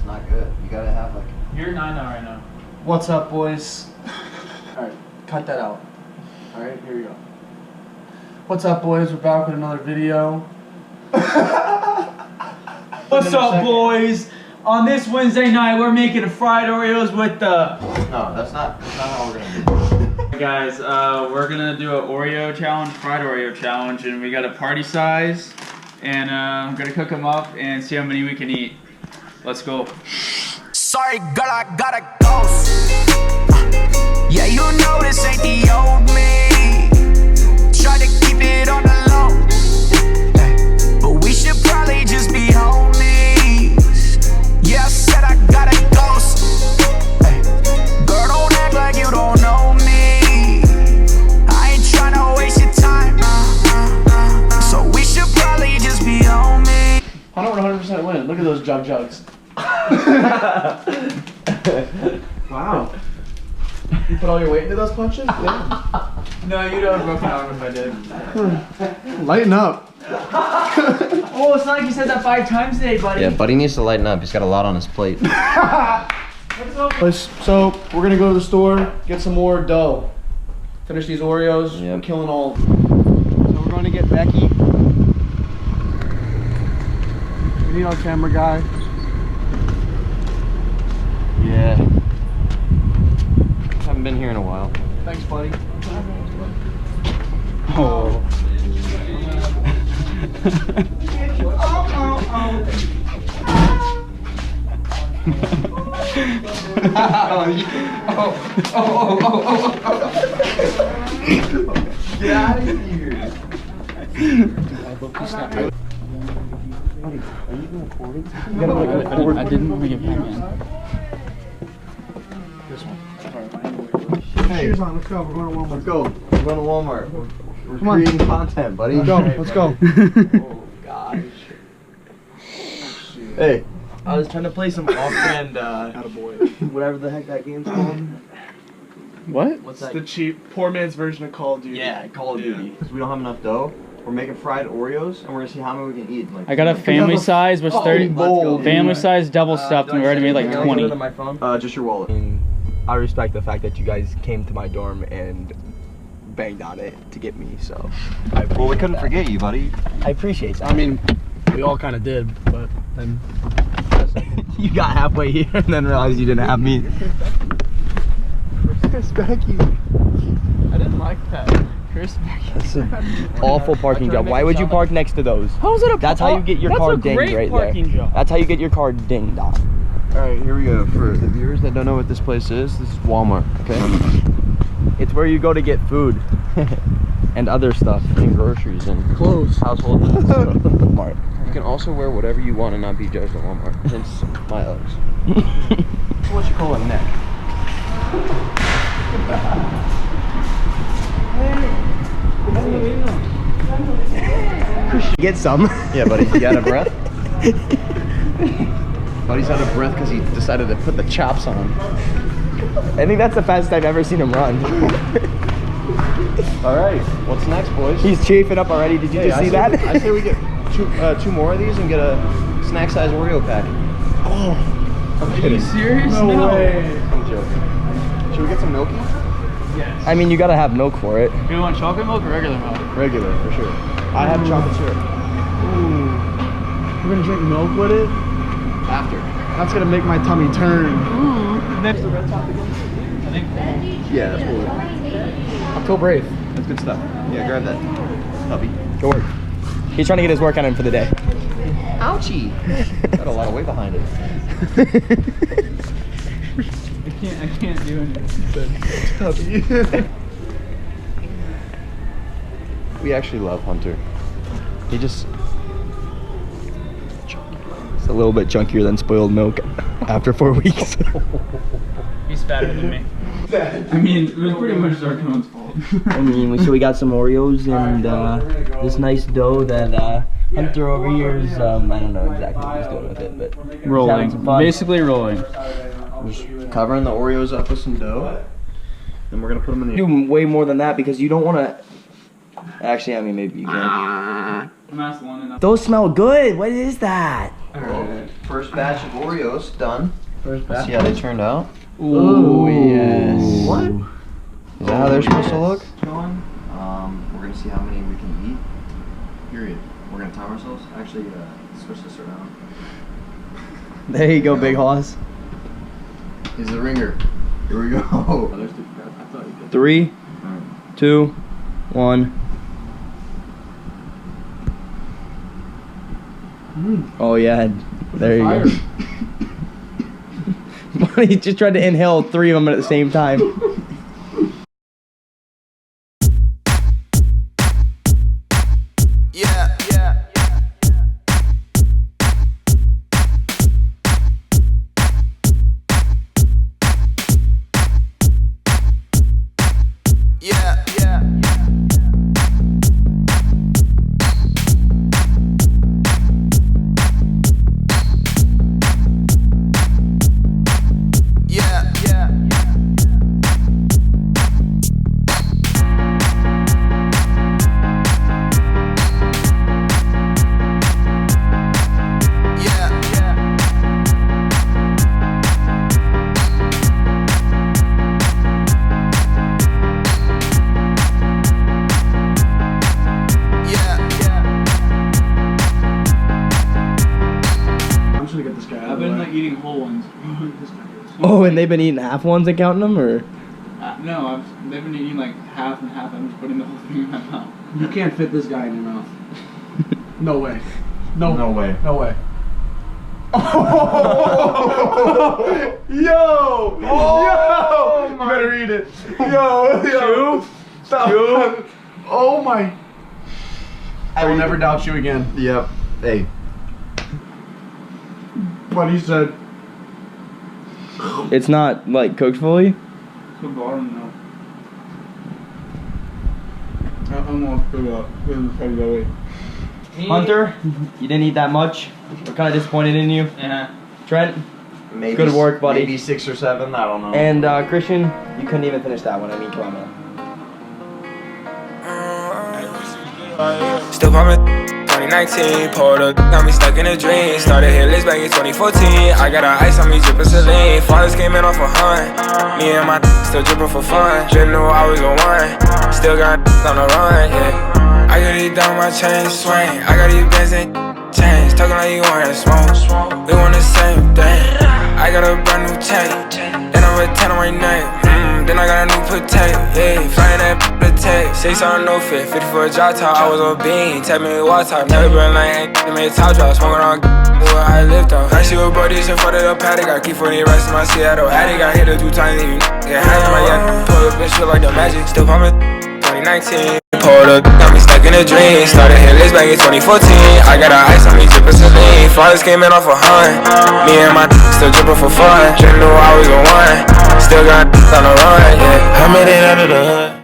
not good. You gotta have like... You're 9 now right now. What's up, boys? Alright, cut that out. Alright, here we go. What's up, boys? We're back with another video. What's up, boys? On this Wednesday night, we're making fried Oreos with the... No, that's not how we're gonna do it. Guys, we're gonna do an Oreo challenge, fried Oreo challenge, and we got a party size. And I'm gonna cook them up and see how many we can eat. Let's go. Sorry, girl, I gotta go. Yeah, you know this ain't the old me. Try to keep it on the low, but we should probably just be homies. Yeah, I said I gotta go. Girl, don't act like you don't know me. I ain't tryna waste your time, so we should probably just be homies. I don't 100% win. Look at those jugs. Wow. You put all your weight into those punches? Yeah. No, you'd have a broken arm if I did. Lighten up. Oh, it's not like you said that 5 times today, buddy. Yeah, Buddy needs to lighten up. He's got a lot on his plate. So, we're gonna go to the store, get some more dough. Finish these Oreos. Yep. I'm killing all of them. So we're gonna get Becky. We need our camera guy. Yeah. Haven't been here in a while. Thanks, buddy. Oh. Get out of here. Buddy, are you even recording? You gotta make a record. I didn't want to get back in. This one. Hey. Shoes on, let's go. We're going to Walmart. Let's go. We're going to Walmart. We're Come on. creating content, buddy. Let's go. Let's go. Oh, gosh. Hey. I was trying to play some off-brand, Attaboy. whatever the heck that game's called. What? What's It's that? the cheap, poor man's version of Call of Duty. Yeah, Call of Duty. Because we don't have enough dough, we're making fried Oreos, and we're gonna see how many we can eat. Like, I got a family size, which 30 bowl. family size double stuffed, and we already made like 20. On my phone? just your wallet. And I respect the fact that you guys came to my dorm and banged on it to get me, so. Well, we couldn't forget you, buddy. I appreciate that. I mean, we all kind of did, but then... you got halfway here and then realized you didn't have me. Chris Becky. I didn't like that. Chris Becky. That's an awful parking job. Why would you park next to those? How is it a That's how you get your car dinged right parking there. job. That's how you get your car dinged on. Alright, here we go. For the viewers that don't know what this place is, this is Walmart, okay? It's where you go to get food and other stuff. And groceries and Clothes. household needs. Walmart. You can also wear whatever you want and not be judged at Walmart. Hence my Uggs. What you call a neck? Get some. Yeah, buddy. You out of breath? Buddy's out of breath because he decided to put the chops on. I think that's the fastest I've ever seen him run. Alright, what's next, boys? He's chafing up already. Did you just see that? I say we get two more of these and get a snack size Oreo pack. Oh, I'm Are you kidding. serious? no way. I'm joking. Should we get some milky? Yes. I mean, you gotta have milk for it. Do you want chocolate milk or regular milk? Regular, for sure. I have chocolate syrup. Ooh. We're gonna drink milk with it? After. That's gonna make my tummy turn. Next the red top again? I think. Yeah, that's cool. October 8th. That's good stuff. Yeah, grab that puppy. Go work. He's trying to get his workout in for the day. Ouchie! Got a lot of weight behind it. I can't do it. We actually love Hunter. He just... It's a little bit chunkier than spoiled milk after 4 weeks. He's fatter than me. I mean, it was pretty much Zarkon's fault. I mean, so we got some Oreos and this nice dough that Hunter over here is, I don't know exactly what he's doing with it, but he's having some Rolling. fun. Basically rolling. Just covering the Oreos up with some dough. Then we're gonna put them in the... Do way more than that because you don't want to... Actually, I mean, maybe you can. I'm asking one enough. Those smell good. What is that? Alright. First batch of Oreos done. First Let's batch. see how they turned out. Ooh, yes. What? Is that how they're supposed to look? We're gonna see how many we can eat. Period. We're gonna time ourselves. Actually, switch this around. There you go, Big Hoss. He's the ringer. Here we go. I thought you did. 3, 2, 1. Oh yeah, there you go. He just tried to inhale 3 of them at the same time. Yeah, yeah. Yeah, yeah. Yeah, yeah. Yeah, yeah. Yeah, yeah. I'm just gonna get this guy out I've of the been way. like eating whole ones. Oh, and they've been eating half ones and counting them, or? No, they've been eating like half and half. I'm just putting the whole thing in my mouth. You can't fit this guy in your mouth. No way. No. No way. No way. Yo! Yo! You better eat it. Yo! Stop. Oh my. I will never doubt you again. Yep. Hey. But he said, It's not like cooked fully. The bottom no. I'm gonna fill it up. Hunter, you didn't eat that much. We're kind of disappointed in you. Yeah. Trent, Maybe, Good work, buddy. Maybe 6 or 7. I don't know. and Christian, you couldn't even finish that one. I mean, come on, man. Still poppin' 2019, pulled up, got me stuck in a dream. Started hitless back in 2014. I got a ice on me, drippin' saline. Fathers came in off a hunt. Me and my still drippin' for fun. Didn't know I was the one. Still got on the run, yeah. I got these down my chain swing. I got these bands and chains. Talking like you wanna smoke. We want the same thing. I got a brand new chain. And I'm a 10 on my name. Then I got a new potato, yeah. Flying that potato. 6 on no fit, 50 for a drop top. I was on bean, tell me what top. Never been like they made top drop. Smoking on where I lived on. I see what buddies in front of the paddock. I keep 40 rest in my Seattle attic. I hit her 2 times and you get high in my yak. Pull up bitch feel like the magic. Still pumping 2019. Pulled up, got me stuck in a dream. Started hitless back in 2014. I got a ice on me, drippin' saline. Fathers came in off a hunt. Me and my still drippin' for fun. Didn't know I was the one. Still got on the run, yeah. I made it out of the hood.